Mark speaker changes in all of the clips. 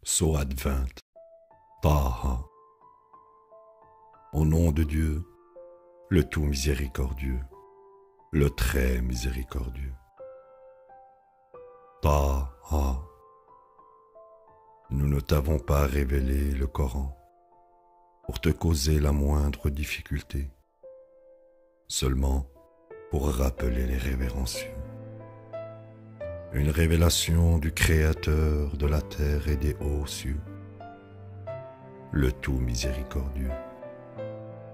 Speaker 1: Sourate 20. Taha. Au nom de Dieu, le tout miséricordieux, le très miséricordieux. Taha. Nous ne t'avons pas révélé le Coran pour te causer la moindre difficulté, seulement pour rappeler les révérencieux. Une révélation du Créateur de la terre et des hauts cieux, le tout miséricordieux.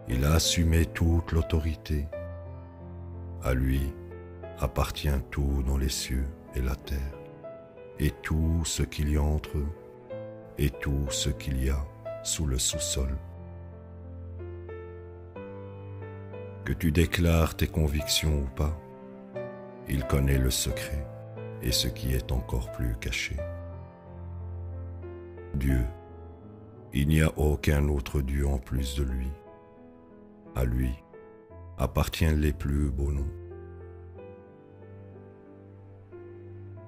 Speaker 1: Il a assumé toute l'autorité. À lui appartient tout dans les cieux et la terre, et tout ce qu'il y a entre eux, et tout ce qu'il y a sous le sous-sol. Que tu déclares tes convictions ou pas, il connaît le secret et ce qui est encore plus caché. Dieu, il n'y a aucun autre Dieu en plus de lui. À lui appartiennent les plus beaux noms.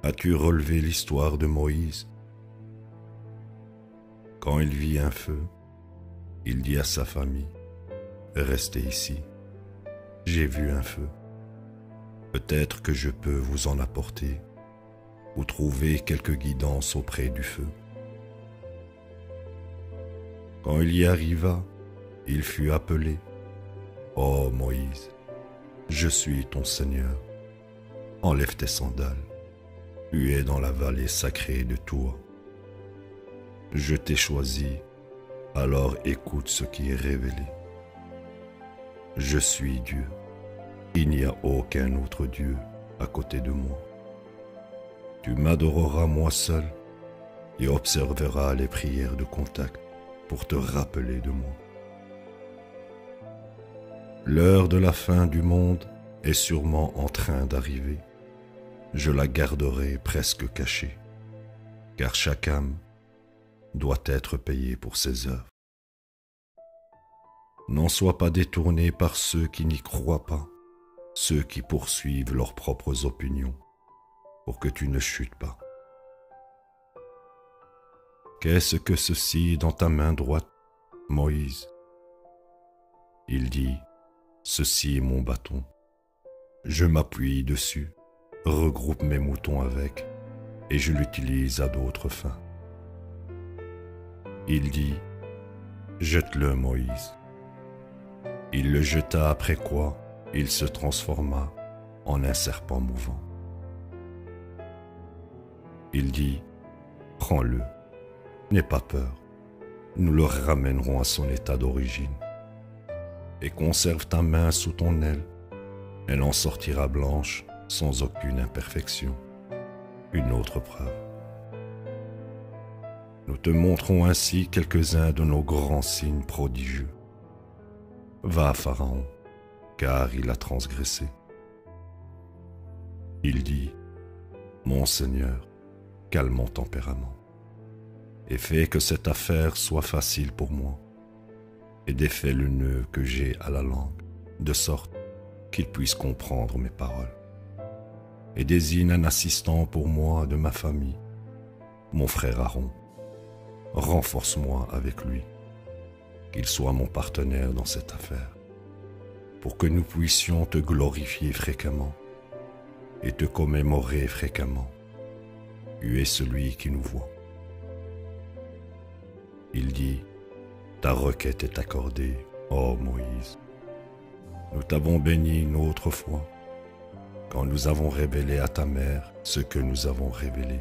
Speaker 1: As-tu relevé l'histoire de Moïse? Quand il vit un feu, il dit à sa famille, « Restez ici, j'ai vu un feu. Peut-être que je peux vous en apporter ou trouver quelque guidance auprès du feu. » Quand il y arriva, il fut appelé, « Ô Moïse, je suis ton Seigneur, enlève tes sandales, tu es dans la vallée sacrée de Tour. Je t'ai choisi, alors écoute ce qui est révélé. Je suis Dieu, il n'y a aucun autre Dieu à côté de moi. Tu m'adoreras moi seul et observeras les prières de contact pour te rappeler de moi. L'heure de la fin du monde est sûrement en train d'arriver. Je la garderai presque cachée, car chaque âme doit être payée pour ses œuvres. N'en sois pas détourné par ceux qui n'y croient pas, ceux qui poursuivent leurs propres opinions, pour que tu ne chutes pas. Qu'est-ce que ceci dans ta main droite, Moïse? Il dit, ceci est mon bâton. Je m'appuie dessus, regroupe mes moutons avec, et je l'utilise à d'autres fins. Il dit, jette-le, Moïse. Il le jeta, après quoi il se transforma en un serpent mouvant. Il dit, prends-le, n'aie pas peur, nous le ramènerons à son état d'origine. Et conserve ta main sous ton aile, elle en sortira blanche sans aucune imperfection. Une autre preuve. Nous te montrons ainsi quelques-uns de nos grands signes prodigieux. Va à Pharaon, car il a transgressé. Il dit, mon Seigneur, calme mon tempérament, et fais que cette affaire soit facile pour moi, et défais le nœud que j'ai à la langue, de sorte qu'il puisse comprendre mes paroles. Et désigne un assistant pour moi de ma famille, mon frère Aaron. Renforce-moi avec lui, qu'il soit mon partenaire dans cette affaire, pour que nous puissions te glorifier fréquemment et te commémorer fréquemment. Tu es celui qui nous voit. Il dit, ta requête est accordée, ô Moïse. Nous t'avons béni une autre fois, quand nous avons révélé à ta mère ce que nous avons révélé,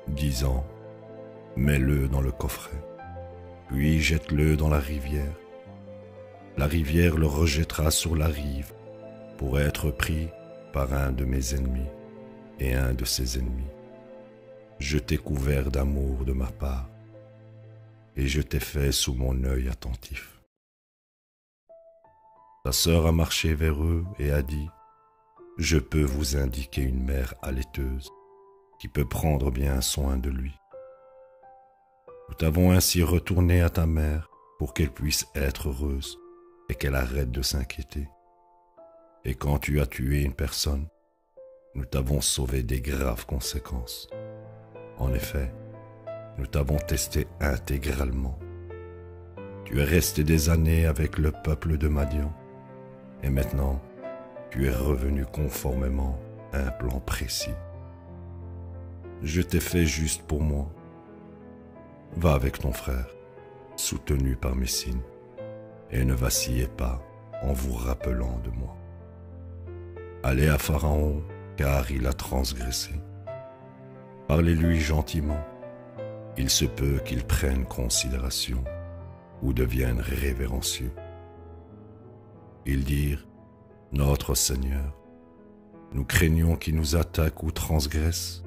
Speaker 1: disant, mets-le dans le coffret, puis jette-le dans la rivière. La rivière le rejettera sur la rive pour être pris par un de mes ennemis et un de ses ennemis. Je t'ai couvert d'amour de ma part et je t'ai fait sous mon œil attentif. Ta sœur a marché vers eux et a dit, je peux vous indiquer une mère allaiteuse qui peut prendre bien soin de lui. Nous t'avons ainsi retourné à ta mère pour qu'elle puisse être heureuse et qu'elle arrête de s'inquiéter. Et quand tu as tué une personne, nous t'avons sauvé des graves conséquences. En effet, nous t'avons testé intégralement. Tu es resté des années avec le peuple de Madian, et maintenant tu es revenu conformément à un plan précis. Je t'ai fait juste pour moi. Va avec ton frère, soutenu par mes signes, et ne vacillez pas en vous rappelant de moi. Allez à Pharaon, car il a transgressé. Parlez-lui gentiment. Il se peut qu'il prenne considération ou devienne révérencieux. Ils dirent, « Notre Seigneur, nous craignons qu'il nous attaque ou transgresse. »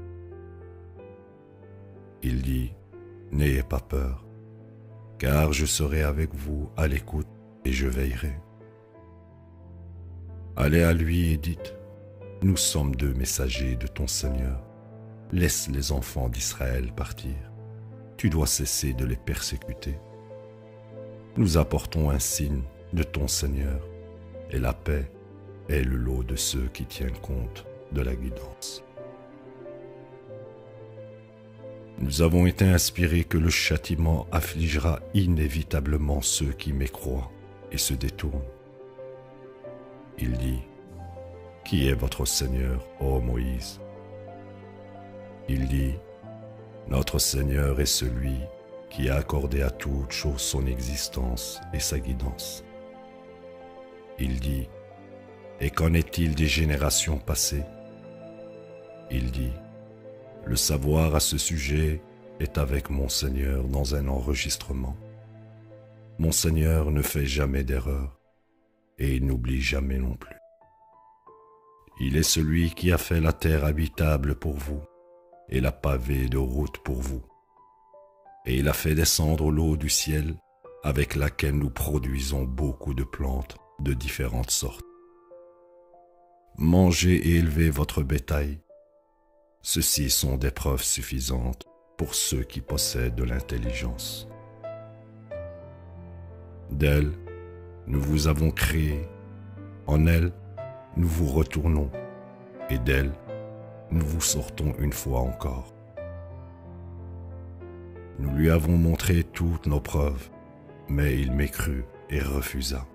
Speaker 1: Il dit, « N'ayez pas peur, car je serai avec vous à l'écoute et je veillerai. » Allez à lui et dites, « Nous sommes deux messagers de ton Seigneur. Laisse les enfants d'Israël partir. Tu dois cesser de les persécuter. Nous apportons un signe de ton Seigneur, et la paix est le lot de ceux qui tiennent compte de la guidance. Nous avons été inspirés que le châtiment affligera inévitablement ceux qui mécroient et se détournent. Il dit, « Qui est votre Seigneur, ô Moïse ?» Il dit, « Notre Seigneur est celui qui a accordé à toute chose son existence et sa guidance. » Il dit, « Et qu'en est-il des générations passées ?» Il dit, « Le savoir à ce sujet est avec mon Seigneur dans un enregistrement. Mon Seigneur ne fait jamais d'erreur, et il n'oublie jamais non plus. Il est celui qui a fait la terre habitable pour vous, et l'a pavée de routes pour vous. Et il a fait descendre l'eau du ciel, avec laquelle nous produisons beaucoup de plantes de différentes sortes. Mangez et élevez votre bétail. Ceux-ci sont des preuves suffisantes pour ceux qui possèdent de l'intelligence. D'elle, nous vous avons créé. En elle, nous vous retournons. Et d'elle, nous vous sortons une fois encore. Nous lui avons montré toutes nos preuves, mais il mécrut et refusa.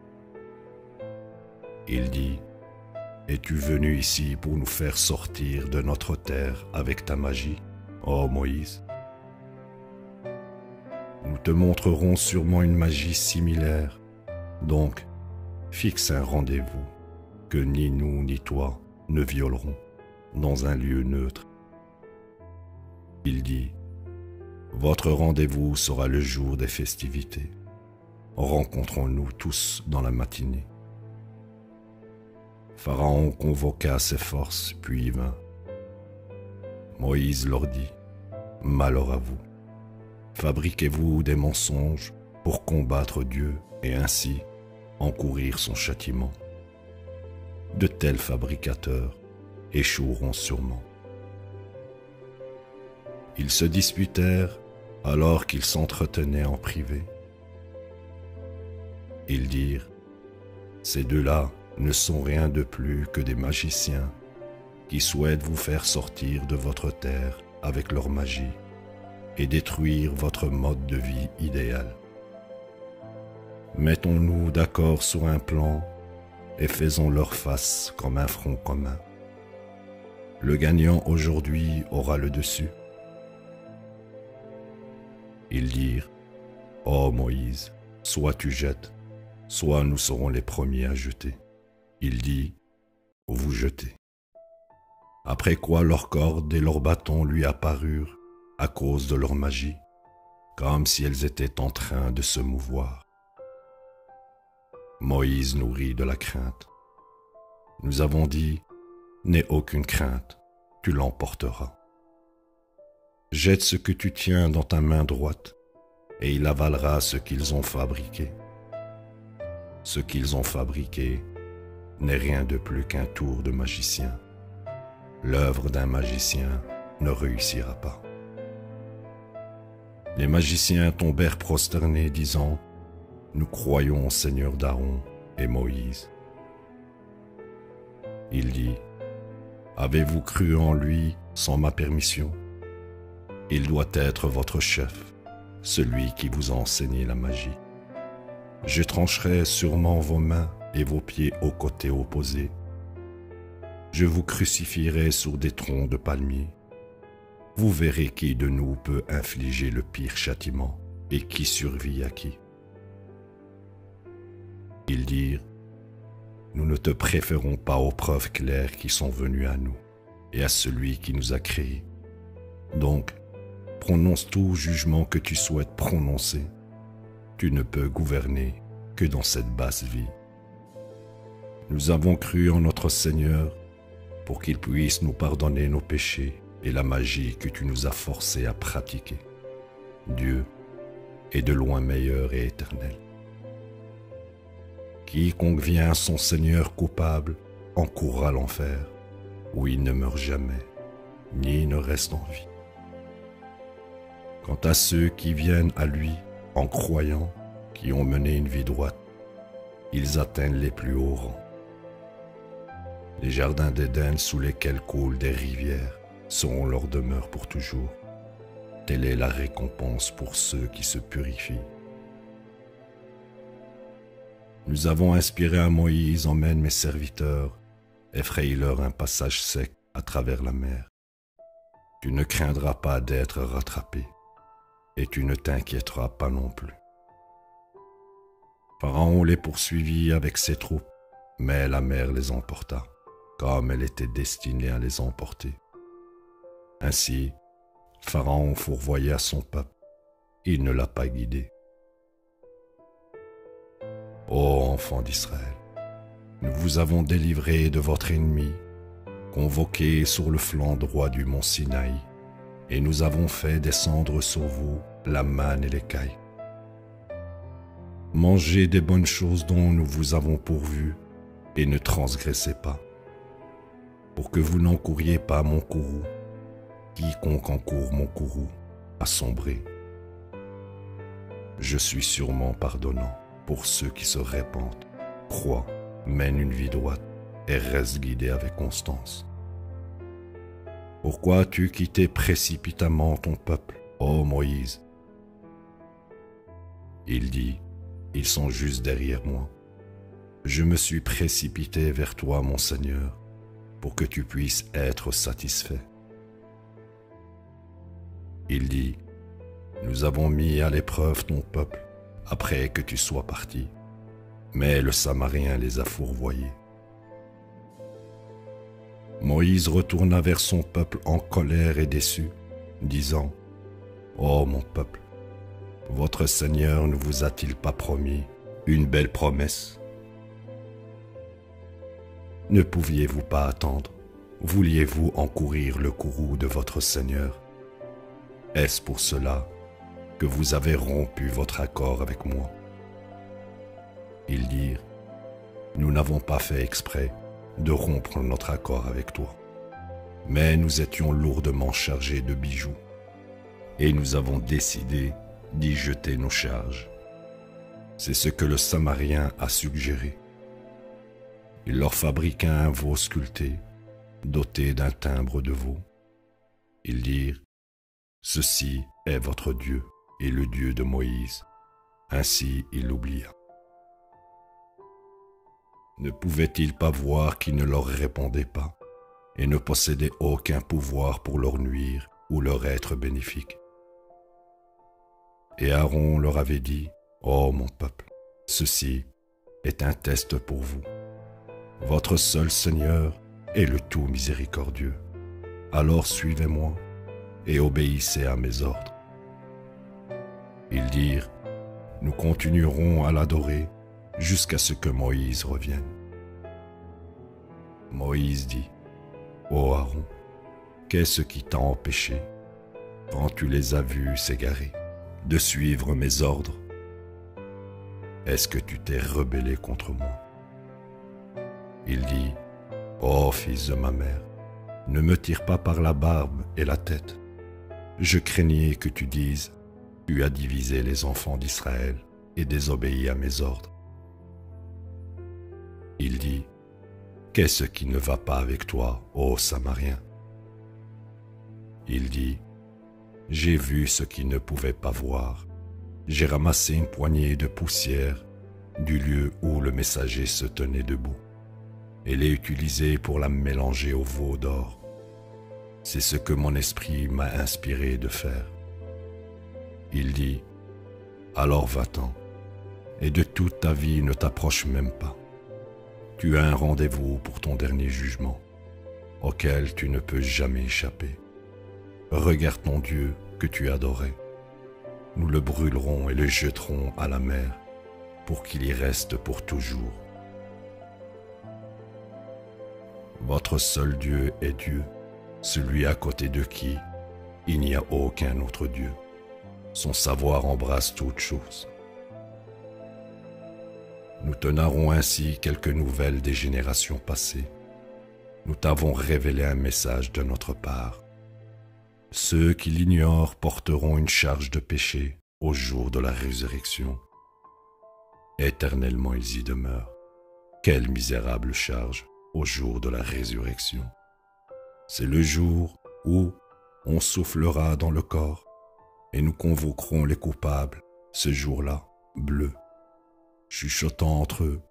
Speaker 1: Il dit, « Es-tu venu ici pour nous faire sortir de notre terre avec ta magie, ô Moïse? Nous te montrerons sûrement une magie similaire, donc fixe un rendez-vous que ni nous ni toi ne violerons dans un lieu neutre. » Il dit, « Votre rendez-vous sera le jour des festivités. Rencontrons-nous tous dans la matinée. » Pharaon convoqua ses forces, puis y vint. Moïse leur dit, « Malheur à vous. Fabriquez-vous des mensonges pour combattre Dieu et ainsi encourir son châtiment. De tels fabricateurs échoueront sûrement. » Ils se disputèrent alors qu'ils s'entretenaient en privé. Ils dirent, « Ces deux-là ne sont rien de plus que des magiciens qui souhaitent vous faire sortir de votre terre avec leur magie et détruire votre mode de vie idéal. Mettons-nous d'accord sur un plan et faisons leur face comme un front commun. Le gagnant aujourd'hui aura le dessus. » Ils dirent, « Ô Moïse, soit tu jettes, soit nous serons les premiers à jeter. » Il dit, « Vous jetez. » Après quoi leurs cordes et leurs bâtons lui apparurent à cause de leur magie, comme si elles étaient en train de se mouvoir. Moïse nourrit de la crainte. Nous avons dit, « N'aie aucune crainte, tu l'emporteras. Jette ce que tu tiens dans ta main droite, et il avalera ce qu'ils ont fabriqué. Ce qu'ils ont fabriqué n'est rien de plus qu'un tour de magicien. L'œuvre d'un magicien ne réussira pas. » Les magiciens tombèrent prosternés, disant, « Nous croyons au Seigneur d'Aaron et Moïse. » Il dit, « Avez-vous cru en lui sans ma permission? Il doit être votre chef, celui qui vous a enseigné la magie. Je trancherai sûrement vos mains et vos pieds aux côtés opposés. Je vous crucifierai sur des troncs de palmiers. Vous verrez qui de nous peut infliger le pire châtiment et qui survit à qui. Ils dirent, nous ne te préférons pas aux preuves claires qui sont venues à nous et à celui qui nous a créés. Donc, prononce tout jugement que tu souhaites prononcer. Tu ne peux gouverner que dans cette basse vie. Nous avons cru en notre Seigneur pour qu'il puisse nous pardonner nos péchés et la magie que tu nous as forcés à pratiquer. Dieu est de loin meilleur et éternel. Quiconque vient à son Seigneur coupable encourra l'enfer, où il ne meurt jamais, ni ne reste en vie. Quant à ceux qui viennent à lui en croyant, qui ont mené une vie droite, ils atteignent les plus hauts rangs. Les jardins d'Éden sous lesquels coulent des rivières seront leur demeure pour toujours. Telle est la récompense pour ceux qui se purifient. Nous avons inspiré à Moïse, emmène mes serviteurs, effraie-leur un passage sec à travers la mer. Tu ne craindras pas d'être rattrapé, et tu ne t'inquiéteras pas non plus. Pharaon les poursuivit avec ses troupes, mais la mer les emporta, comme elle était destinée à les emporter. Ainsi, Pharaon fourvoya son peuple, il ne l'a pas guidé. Ô enfants d'Israël, nous vous avons délivrés de votre ennemi, convoqués sur le flanc droit du mont Sinaï, et nous avons fait descendre sur vous la manne et l'écaille. Mangez des bonnes choses dont nous vous avons pourvu, et ne transgressez pas, pour que vous n'encouriez pas mon courroux. Quiconque encourt mon courroux a sombré. Je suis sûrement pardonnant pour ceux qui se répandent, croient, mènent une vie droite et restent guidés avec constance. Pourquoi as-tu quitté précipitamment ton peuple, ô Moïse? Il dit, ils sont juste derrière moi. Je me suis précipité vers toi, mon Seigneur, pour que tu puisses être satisfait. Il dit, nous avons mis à l'épreuve ton peuple après que tu sois parti, mais le Samarien les a fourvoyés. Moïse retourna vers son peuple en colère et déçu, disant, ô mon peuple, votre Seigneur ne vous a-t-il pas promis une belle promesse? Ne pouviez-vous pas attendre? Vouliez-vous encourir le courroux de votre Seigneur? Est-ce pour cela que vous avez rompu votre accord avec moi? Ils dirent, nous n'avons pas fait exprès de rompre notre accord avec toi, mais nous étions lourdement chargés de bijoux, et nous avons décidé d'y jeter nos charges. C'est ce que le Samarien a suggéré. Il leur fabriqua un veau sculpté, doté d'un timbre de veau. Ils dirent, ceci est votre Dieu et le Dieu de Moïse. Ainsi il l'oublia. Ne pouvait-il pas voir qu'il ne leur répondait pas et ne possédait aucun pouvoir pour leur nuire ou leur être bénéfique? Et Aaron leur avait dit, ô mon peuple, ceci est un test pour vous. Votre seul Seigneur est le tout miséricordieux. Alors suivez-moi et obéissez à mes ordres. Ils dirent, nous continuerons à l'adorer jusqu'à ce que Moïse revienne. Moïse dit, ô Aaron, qu'est-ce qui t'a empêché, quand tu les as vus s'égarer, de suivre mes ordres? Est-ce que tu t'es rebellé contre moi? Il dit, ô fils de ma mère, ne me tire pas par la barbe et la tête. Je craignais que tu dises, tu as divisé les enfants d'Israël et désobéi à mes ordres. Il dit, qu'est-ce qui ne va pas avec toi, ô Samarien? Il dit, J'ai vu ce qu'ils ne pouvaient pas voir. J'ai ramassé une poignée de poussière du lieu où le messager se tenait debout et l'ai utilisée pour la mélanger au veau d'or. C'est ce que mon esprit m'a inspiré de faire. Il dit, alors va-t'en, et de toute ta vie ne t'approche même pas. Tu as un rendez-vous pour ton dernier jugement, auquel tu ne peux jamais échapper. Regarde ton Dieu que tu adorais. Nous le brûlerons et le jetterons à la mer pour qu'il y reste pour toujours. Votre seul Dieu est Dieu, celui à côté de qui il n'y a aucun autre Dieu. Son savoir embrasse toutes choses. Nous te narrons ainsi quelques nouvelles des générations passées. Nous t'avons révélé un message de notre part. Ceux qui l'ignorent porteront une charge de péché au jour de la résurrection. Éternellement ils y demeurent. Quelle misérable charge au jour de la résurrection. C'est le jour où on soufflera dans le corps et nous convoquerons les coupables, ce jour-là, bleu. Chuchotant entre eux,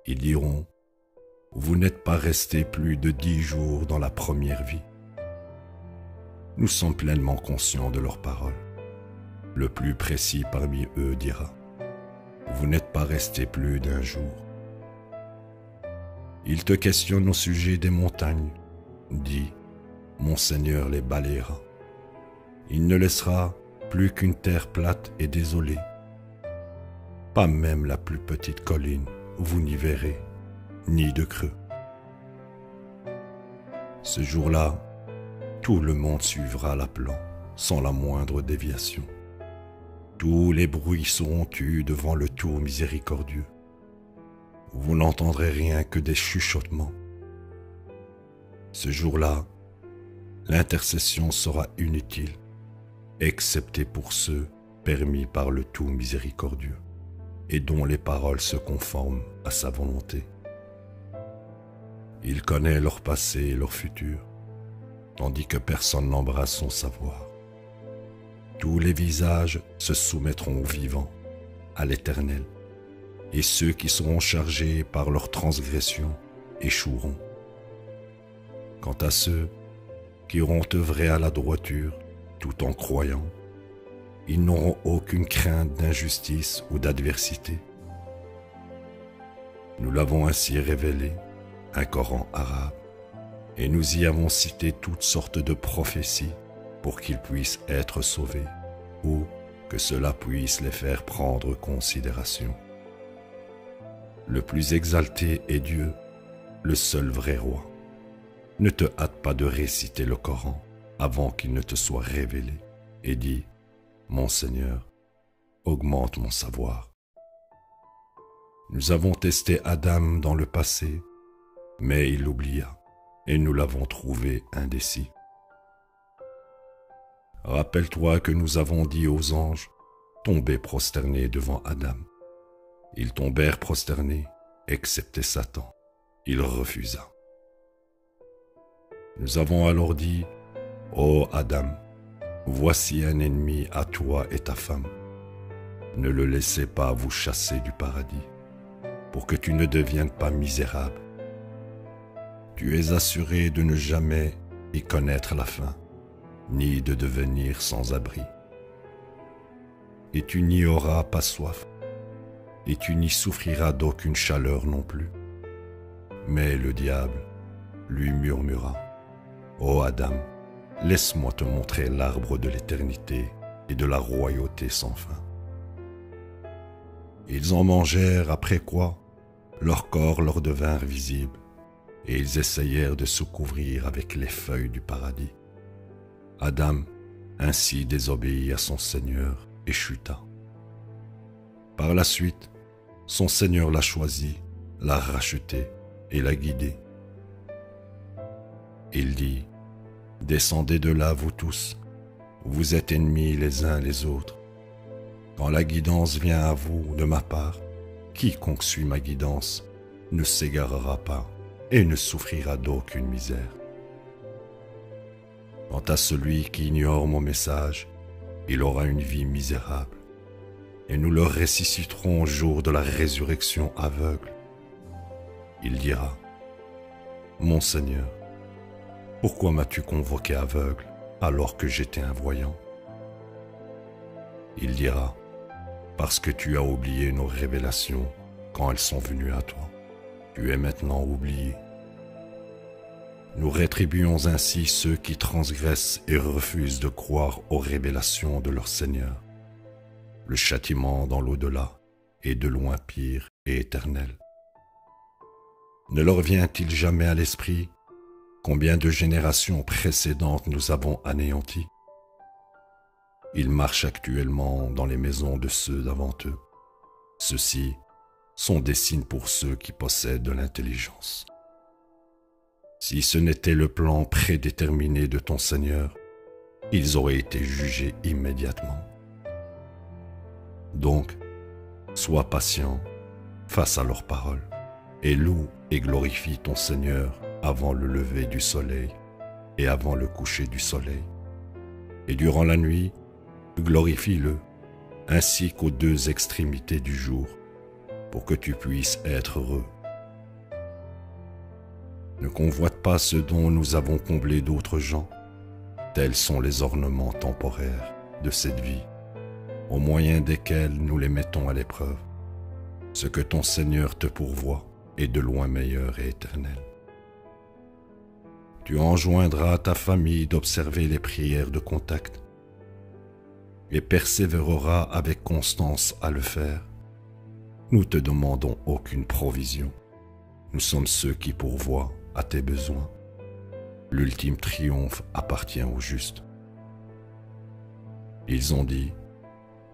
Speaker 1: ils diront « Vous n'êtes pas restés plus de 10 jours dans la première vie. » Nous sommes pleinement conscients de leurs paroles. Le plus précis parmi eux dira « Vous n'êtes pas restés plus d'un jour. » Ils te questionnent au sujet des montagnes. Dis « Mon Seigneur les balayera. » Il ne laissera plus qu'une terre plate et désolée. Pas même la plus petite colline, vous n'y verrez, ni de creux. Ce jour-là, tout le monde suivra l'appelant, sans la moindre déviation. Tous les bruits seront tus devant le tout miséricordieux. Vous n'entendrez rien que des chuchotements. Ce jour-là, l'intercession sera inutile, excepté pour ceux permis par le tout miséricordieux et dont les paroles se conforment à sa volonté. Il connaît leur passé et leur futur, tandis que personne n'embrasse son savoir. Tous les visages se soumettront au vivant, à l'Éternel, et ceux qui seront chargés par leur transgression échoueront. Quant à ceux qui auront œuvré à la droiture tout en croyant, ils n'auront aucune crainte d'injustice ou d'adversité. Nous l'avons ainsi révélé, un Coran arabe, et nous y avons cité toutes sortes de prophéties pour qu'ils puissent être sauvés ou que cela puisse les faire prendre considération. Le plus exalté est Dieu, le seul vrai roi. Ne te hâte pas de réciter le Coran avant qu'il ne te soit révélé et dis « Mon Seigneur, augmente mon savoir. » Nous avons testé Adam dans le passé, mais il l'oublia et nous l'avons trouvé indécis. Rappelle-toi que nous avons dit aux anges « Tombez prosternés devant Adam. » Ils tombèrent prosternés, excepté Satan. Il refusa. Nous avons alors dit « Ô Adam, voici un ennemi à toi et ta femme. Ne le laissez pas vous chasser du paradis, pour que tu ne deviennes pas misérable. Tu es assuré de ne jamais y connaître la faim, ni de devenir sans abri. Et tu n'y auras pas soif, et tu n'y souffriras d'aucune chaleur non plus. » Mais le diable lui murmura, « Ô Adam, laisse-moi te montrer l'arbre de l'éternité et de la royauté sans fin. » Ils en mangèrent, après quoi leurs corps leur devinrent visibles, et ils essayèrent de se couvrir avec les feuilles du paradis. Adam ainsi désobéit à son Seigneur et chuta. Par la suite, son Seigneur l'a choisi, l'a racheté et l'a guidé. Il dit, « Descendez de là, vous tous, vous êtes ennemis les uns les autres. Quand la guidance vient à vous de ma part, quiconque suit ma guidance ne s'égarera pas et ne souffrira d'aucune misère. » Quant à celui qui ignore mon message, il aura une vie misérable, et nous le ressusciterons au jour de la résurrection aveugle. Il dira, « Mon Seigneur, pourquoi m'as-tu convoqué aveugle alors que j'étais un voyant ?» Il dira, « Parce que tu as oublié nos révélations quand elles sont venues à toi. Tu es maintenant oublié. » Nous rétribuons ainsi ceux qui transgressent et refusent de croire aux révélations de leur Seigneur. Le châtiment dans l'au-delà est de loin pire et éternel. Ne leur vient-il jamais à l'esprit combien de générations précédentes nous avons anéantis? Ils marchent actuellement dans les maisons de ceux d'avant eux. Ceux-ci sont des signes pour ceux qui possèdent de l'intelligence. Si ce n'était le plan prédéterminé de ton Seigneur, ils auraient été jugés immédiatement. Donc, sois patient face à leurs paroles et loue et glorifie ton Seigneur avant le lever du soleil et avant le coucher du soleil. Et durant la nuit, glorifie-le ainsi qu'aux deux extrémités du jour pour que tu puisses être heureux. Ne convoite pas ce dont nous avons comblé d'autres gens. Tels sont les ornements temporaires de cette vie, au moyen desquels nous les mettons à l'épreuve. Ce que ton Seigneur te pourvoit est de loin meilleur et éternel. Tu enjoindras à ta famille d'observer les prières de contact et persévéreras avec constance à le faire. Nous te demandons aucune provision. Nous sommes ceux qui pourvoient à tes besoins. L'ultime triomphe appartient aux justes. Ils ont dit,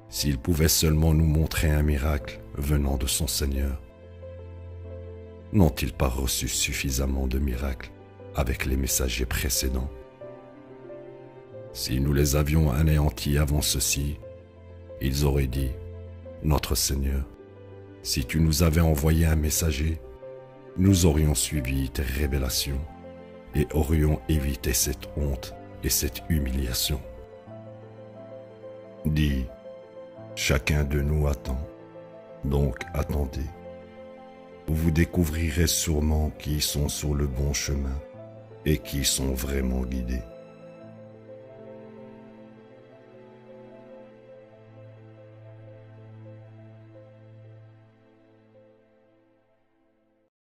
Speaker 1: s'il pouvait seulement nous montrer un miracle venant de son Seigneur. N'ont-ils pas reçu suffisamment de miracles avec les messagers précédents? Si nous les avions anéantis avant ceci, ils auraient dit, notre Seigneur, si tu nous avais envoyé un messager, nous aurions suivi tes révélations et aurions évité cette honte et cette humiliation. Dis, chacun de nous attend, donc attendez. Vous découvrirez sûrement qui sont sur le bon chemin et qui sont vraiment guidés.